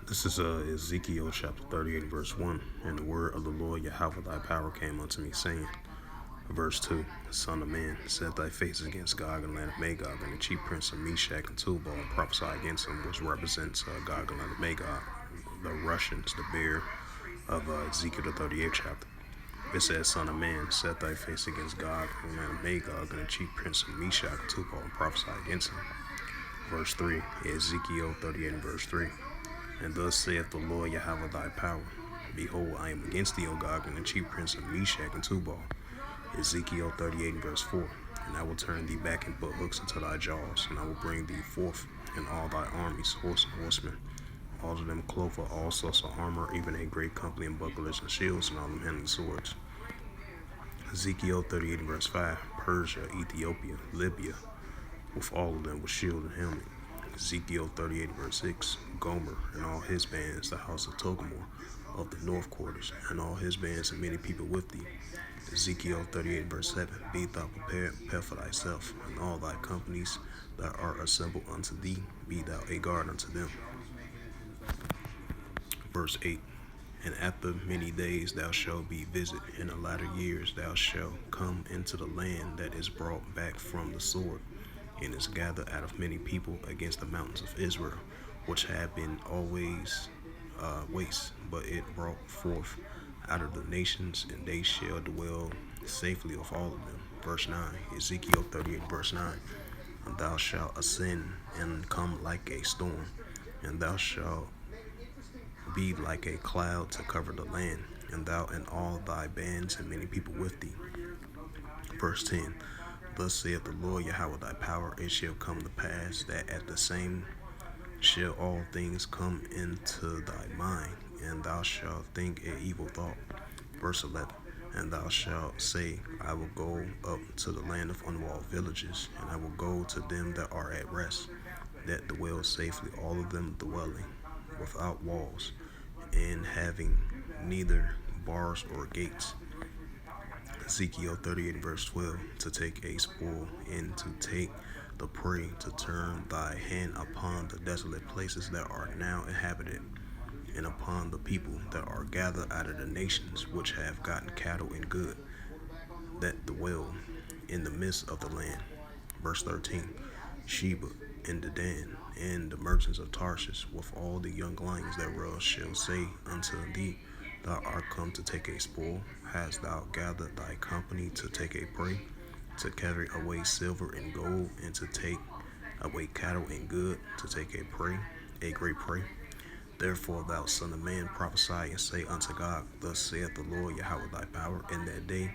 This is Ezekiel chapter 38, verse 1. And the word of the Lord Yahweh thy power came unto me, saying, verse 2, Son of man, set thy face against Gog and land of Magog, and the chief prince of Meshach and Tubal, and prophesy against him, which represents Gog and land of Magog, the Russians, the bear of Ezekiel the 38th chapter. It says, Son of man, set thy face against Gog and land of Magog, and the chief prince of Meshach and Tubal, and prophesy against him. Verse 3, Ezekiel 38 and verse 3. And thus saith the Lord Yahweh thy power, Behold, I am against thee, O Gog, and the chief prince of Meshach and Tubal. Ezekiel 38 and verse 4. And I will turn thee back and put hooks into thy jaws, and I will bring thee forth in all thy armies, horse and horsemen, all of them clothed with all sorts of armor, even a great company of bucklers and shields, and all of them handling swords. Ezekiel 38 and verse 5. Persia, Ethiopia, Libya, with all of them with shield and helmet. Ezekiel 38 verse 6, Gomer and all his bands, the house of Togomor of the north quarters, and all his bands and many people with thee. Ezekiel 38 verse 7, Be thou prepared, prepare for thyself, and all thy companies that are assembled unto thee, be thou a guard unto them. Verse 8, And after many days thou shalt be visited, in the latter years thou shalt come into the land that is brought back from the sword, and is gathered out of many people against the mountains of Israel, which have been always waste, but it brought forth out of the nations, and they shall dwell safely of all of them. Verse 9, Ezekiel 38 verse 9, And thou shalt ascend and come like a storm, and thou shalt be like a cloud to cover the land, and thou and all thy bands and many people with thee. Verse 10, Thus saith the Lord Yahweh thy power, it shall come to pass that at the same shall all things come into thy mind, and thou shalt think an evil thought. Verse 11, And thou shalt say, I will go up to the land of unwalled villages, and I will go to them that are at rest, that dwell safely, all of them dwelling without walls, and having neither bars or gates. Ezekiel 38 verse 12, To take a spoil, and to take the prey, to turn thy hand upon the desolate places that are now inhabited, and upon the people that are gathered out of the nations, which have gotten cattle and good, that dwell in the midst of the land. Verse 13, Sheba and Dedan, and the merchants of Tarshish, with all the young lions thereof, shall say unto thee, Thou art come to take a spoil. Hast thou gathered thy company to take a prey, to carry away silver and gold, and to take away cattle and good, to take a prey, a great prey? Therefore, thou son of man, prophesy and say unto God, Thus saith the Lord Yahweh thy power, in that day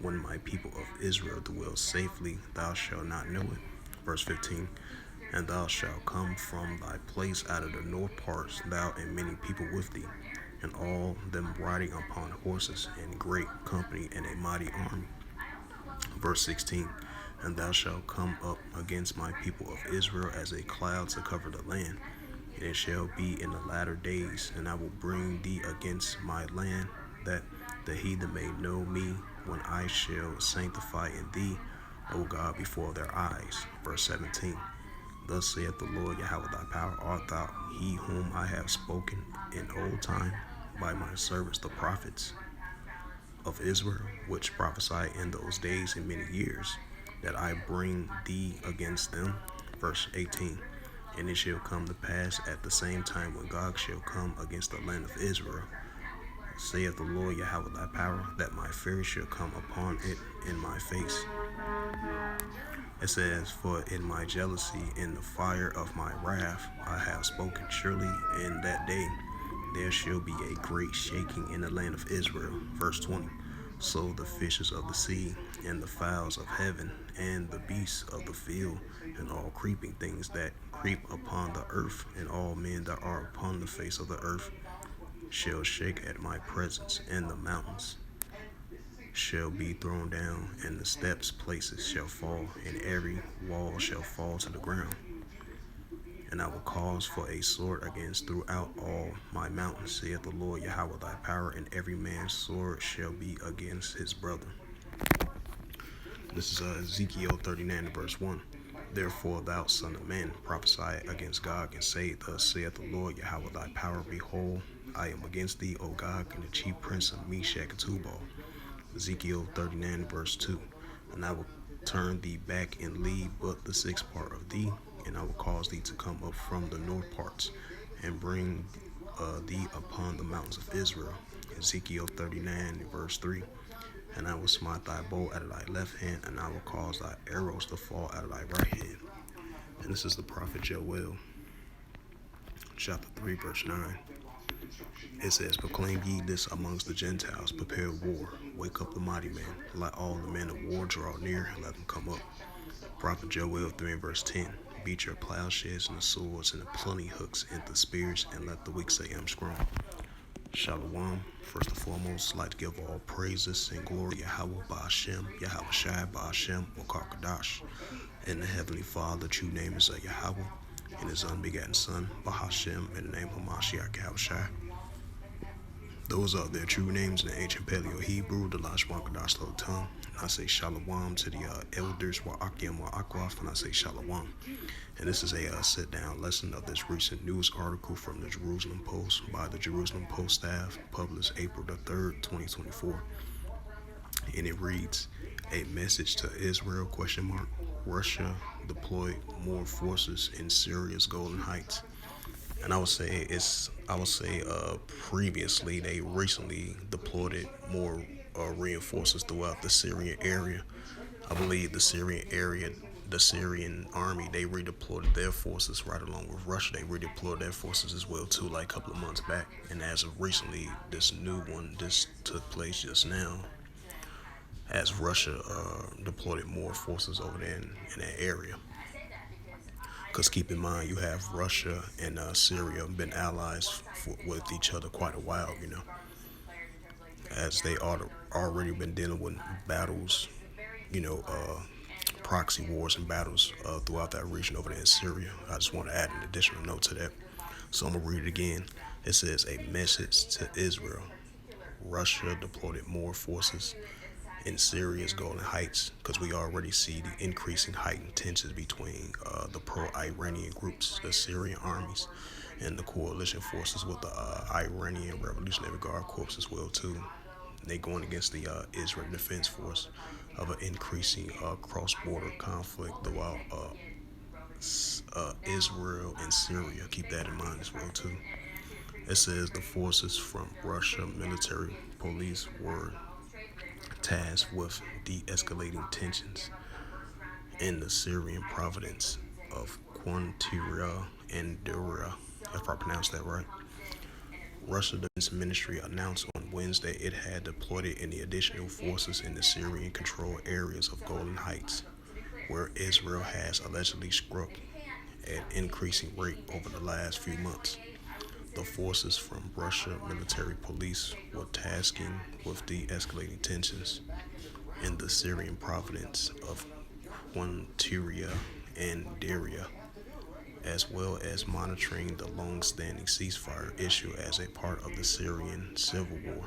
when my people of Israel dwell safely, thou shalt not know it. Verse 15, And thou shalt come from thy place out of the north parts, thou and many people with thee, and all them riding upon horses, and great company, and a mighty army. Verse 16, And thou shalt come up against my people of Israel as a cloud to cover the land. And it shall be in the latter days, and I will bring thee against my land, that the heathen may know me, when I shall sanctify in thee, O God, before their eyes. Verse 17, Thus saith the Lord Yahweh thy power, Art thou he whom I have spoken in old time by my servants the prophets of Israel, which prophesy in those days and many years, that I bring thee against them? Verse 18, And it shall come to pass at the same time when Gog shall come against the land of Israel, saith the Lord Yahweh thy power, that my fury shall come upon it in my face. It says, For in my jealousy, in the fire of my wrath, I have spoken. Surely in that day there shall be a great shaking in the land of Israel. Verse 20, So the fishes of the sea, and the fowls of heaven, and the beasts of the field, and all creeping things that creep upon the earth, and all men that are upon the face of the earth, shall shake at my presence, and the mountains shall be thrown down, and the steps places shall fall, and every wall shall fall to the ground. And I will cause for a sword against throughout all my mountains, saith the Lord Yahweh thy power, and every man's sword shall be against his brother. This is Ezekiel 39 verse 1. Therefore, thou son of man, prophesy against Gog, and say, Thus saith the Lord Yahweh, thy power, behold, I am against thee, O Gog, and the chief prince of Meshach and Tubal. Ezekiel 39, verse 2. And I will turn thee back and leave but the sixth part of thee, and I will cause thee to come up from the north parts, and bring thee upon the mountains of Israel. Ezekiel 39, verse 3. And I will smite thy bow out of thy left hand, and I will cause thy arrows to fall out of thy right hand. And this is the prophet Joel, chapter 3, verse 9. It says, Proclaim ye this amongst the Gentiles, prepare war, wake up the mighty man, let all the men of war draw near, and let them come up. Prophet Joel 3, verse 10. Beat your plowshares and the swords and the plenty hooks and the spears, and let the weak say, I'm strong. Shalom. First and foremost, I'd like to give all praises and glory to Yahweh Ba'ashem, Yahweh Shai Ba'ashem, Wakar and the Heavenly Father. The true name is Yahweh, and His unbegotten Son, Ba'ashem, in the name of Mashiach Yahweh Shai. Those are their true names in the ancient Paleo-Hebrew, the Lashwan Kadash Slow Tongue. I say Shalom to the elders, Wa'akim Wa'akwaf, and I say Shalom. And this is a sit-down lesson of this recent news article from the Jerusalem Post by the Jerusalem Post staff, published April the 3rd, 2024. And it reads, a message to Israel, ? Russia deployed more forces in Syria's Golan Heights. And I would say previously they recently deployed more reinforcements throughout the Syrian area. I believe the Syrian army, they redeployed their forces right along with Russia. They redeployed their forces as well too, like a couple of months back. And as of recently, this new one, this took place just now, as Russia deployed more forces over there in that area. Because keep in mind, you have Russia and Syria been allies with each other quite a while, as they already been dealing with battles, proxy wars and battles throughout that region over there in Syria. I just want to add an additional note to that. So I'm going to read it again. It says, a message to Israel. Russia deployed more forces in Syria's Golan Heights, because we already see the increasing heightened tensions between the pro-Iranian groups, the Syrian armies, and the coalition forces with the Iranian Revolutionary Guard Corps as well too. They going against the Israel Defense Force of an increasing cross-border conflict throughout Israel and Syria. Keep that in mind as well too. It says the forces from Russia military police were tasked with de-escalating tensions in the Syrian province of Quantiria and Duria, if I pronounced that right. Russia's Defense Ministry announced on Wednesday it had deployed any additional forces in the Syrian-controlled areas of Golan Heights, where Israel has allegedly struck at increasing rate over the last few months. The forces from Russia military police were tasking with de-escalating tensions in the Syrian province of Quantiria and Daria, as well as monitoring the long-standing ceasefire issue as a part of the Syrian civil war.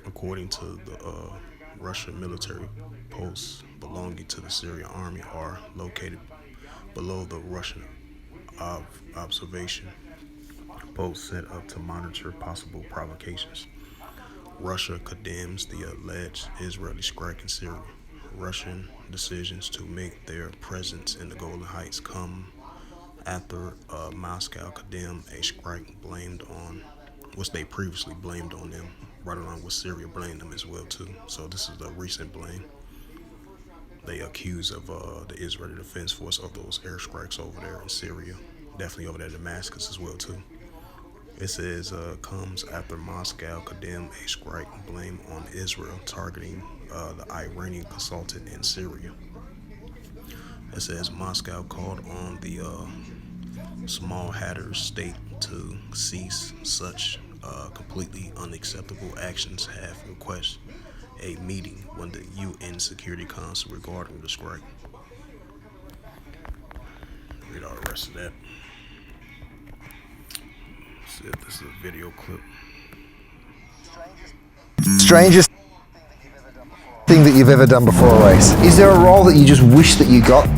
According to the Russian military posts belonging to the Syrian army are located below the Russian observation post set up to monitor possible provocations. Russia condemns the alleged Israeli strike in Syria. Russian decisions to make their presence in the Golan Heights come after Moscow condemned a strike which they previously blamed on them, right along with Syria blamed them as well too. So this is a recent blame. They accuse of the Israeli Defense Force of those airstrikes over there in Syria, definitely over there in Damascus as well too. It says comes after Moscow condemned a strike blame on Israel targeting the Iranian consulate in Syria. It says Moscow called on the small hatters state to cease such completely unacceptable actions, have requested a meeting with the UN Security Council regarding the strike. Read all the rest of that. This is a video clip. Strangest thing that you've ever done before a race. Is there a role that you just wish that you got?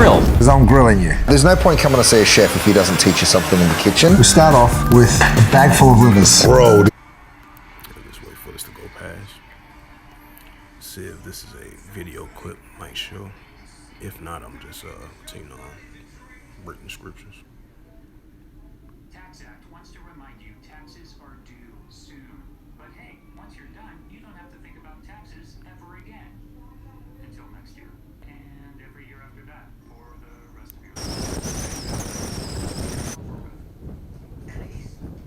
grill? Because I'm grilling you. There's no point coming to see a chef if he doesn't teach you something in the kitchen. We start off with a bag full of livers. Bro. Just wait for this to go past. See if this is a video clip, might show. If not, I'm just continuing on written scriptures. Tax Act wants to remind you taxes are due soon. But hey, once you're done, you don't have to think about taxes ever again. Until next year. And every year after that for the rest of your life.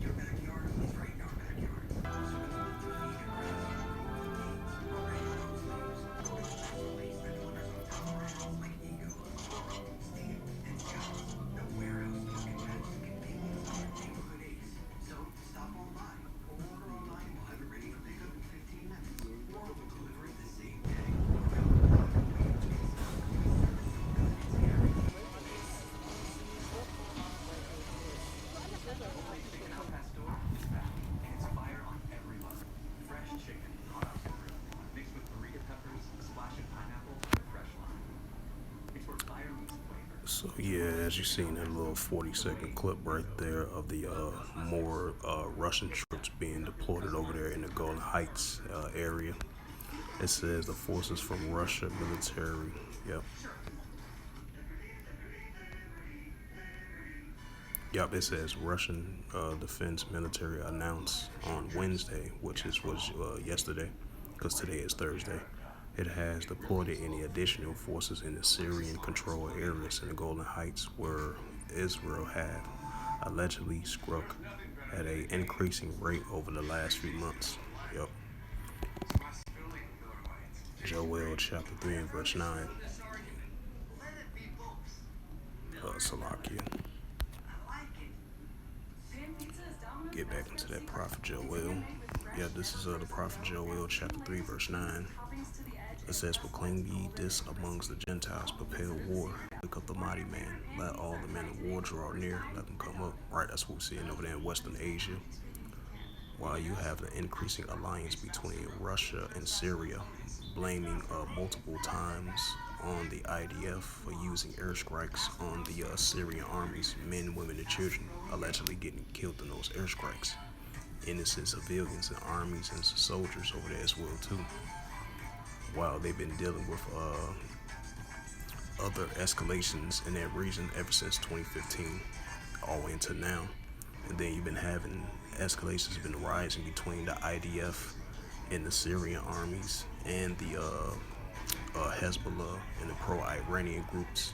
Your backyard is right in our backyard. So we need to feed your needs. Already those leaves. Go to the place that delivers on top of our house like Ego, Coral, Steel, and Scout. No warehouse looking at you can be inside neighborhood Ace. So stop on by. Order online, we'll have it ready for pickup in 15 minutes. Or we'll deliver it the same day. So yeah, as you seen that little 40-second clip right there of the more Russian troops being deployed over there in the Golan Heights area. It says the forces from Russia military. Yep, it says Russian defense military announced on Wednesday, which was yesterday, because today is Thursday. It has deployed any additional forces in the Syrian-controlled areas in the Golan Heights, where Israel had allegedly struck at an increasing rate over the last few months. Yep. Joel chapter 3 and verse 9. Salakia. Get back into that prophet Joel. Yeah, this is the prophet Joel chapter 3 verse 9. It says, proclaim ye this amongst the Gentiles, prepare war, pick up the mighty man, let all the men of war draw near, let them come up. Right, that's what we're seeing over there in Western Asia. While you have the increasing alliance between Russia and Syria, blaming multiple times on the IDF for using airstrikes on the Syrian armies, men, women, and children allegedly getting killed in those airstrikes. Innocent civilians and armies and soldiers over there as well too. While they've been dealing with other escalations in that region ever since 2015, all the way until now. And then you've been having escalations been rising between the IDF and the Syrian armies and the Hezbollah and the pro-Iranian groups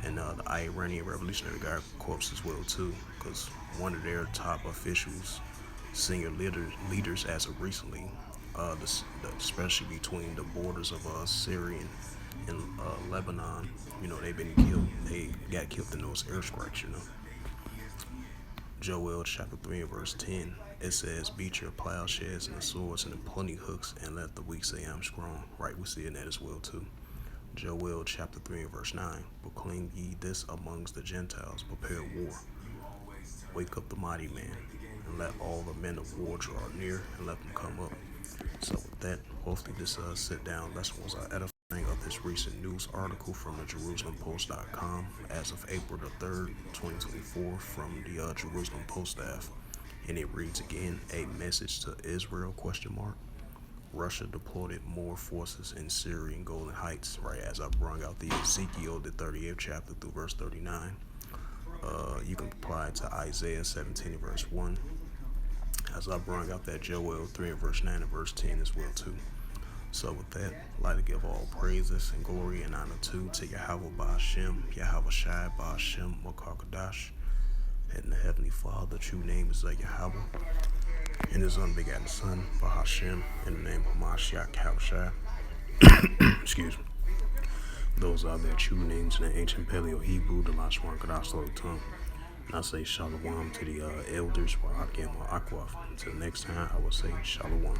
and the Iranian Revolutionary Guard Corps as well too, because one of their top officials, senior leaders as of recently, especially between the borders of Syria and Lebanon, they've been killed. They got killed in those airstrikes, Joel chapter 3 and verse 10, it says, beat your plowshares and the swords and the pruning hooks, and let the weak say I'm strong. Right, we're seeing that as well too. Joel chapter 3 and verse 9, proclaim ye this amongst the Gentiles, prepare war. Wake up the mighty man, and let all the men of war draw near, and let them come up. So with that, hopefully this sit-down lesson was edifying of this recent news article from the JerusalemPost.com as of April the 3rd, 2024, from the Jerusalem Post staff. And it reads again, a message to Israel, ? Russia deployed more forces in Syria and Golan Heights, right, as I brought out the Ezekiel, the 38th chapter through verse 39. You can apply it to Isaiah 17 verse 1. As I brought out that Joel 3 and verse 9 and verse 10 as well too. So with that, I'd like to give all praises and glory and honor to Yahweh Ba'ashem, Yahweh Shai Ba'ashem, Makakadash, and the Heavenly Father. The true name is Yahweh, and His unbegotten Son, Ba'ashem, in the name of Mashiach Yahushua. Excuse me. Those are their true names in the ancient Paleo-Hebrew, the Lashwan Kadash tongue. And I say Shalom to the elders, Wa'akim Wa'akwaf. Until next time, I will say Shalom.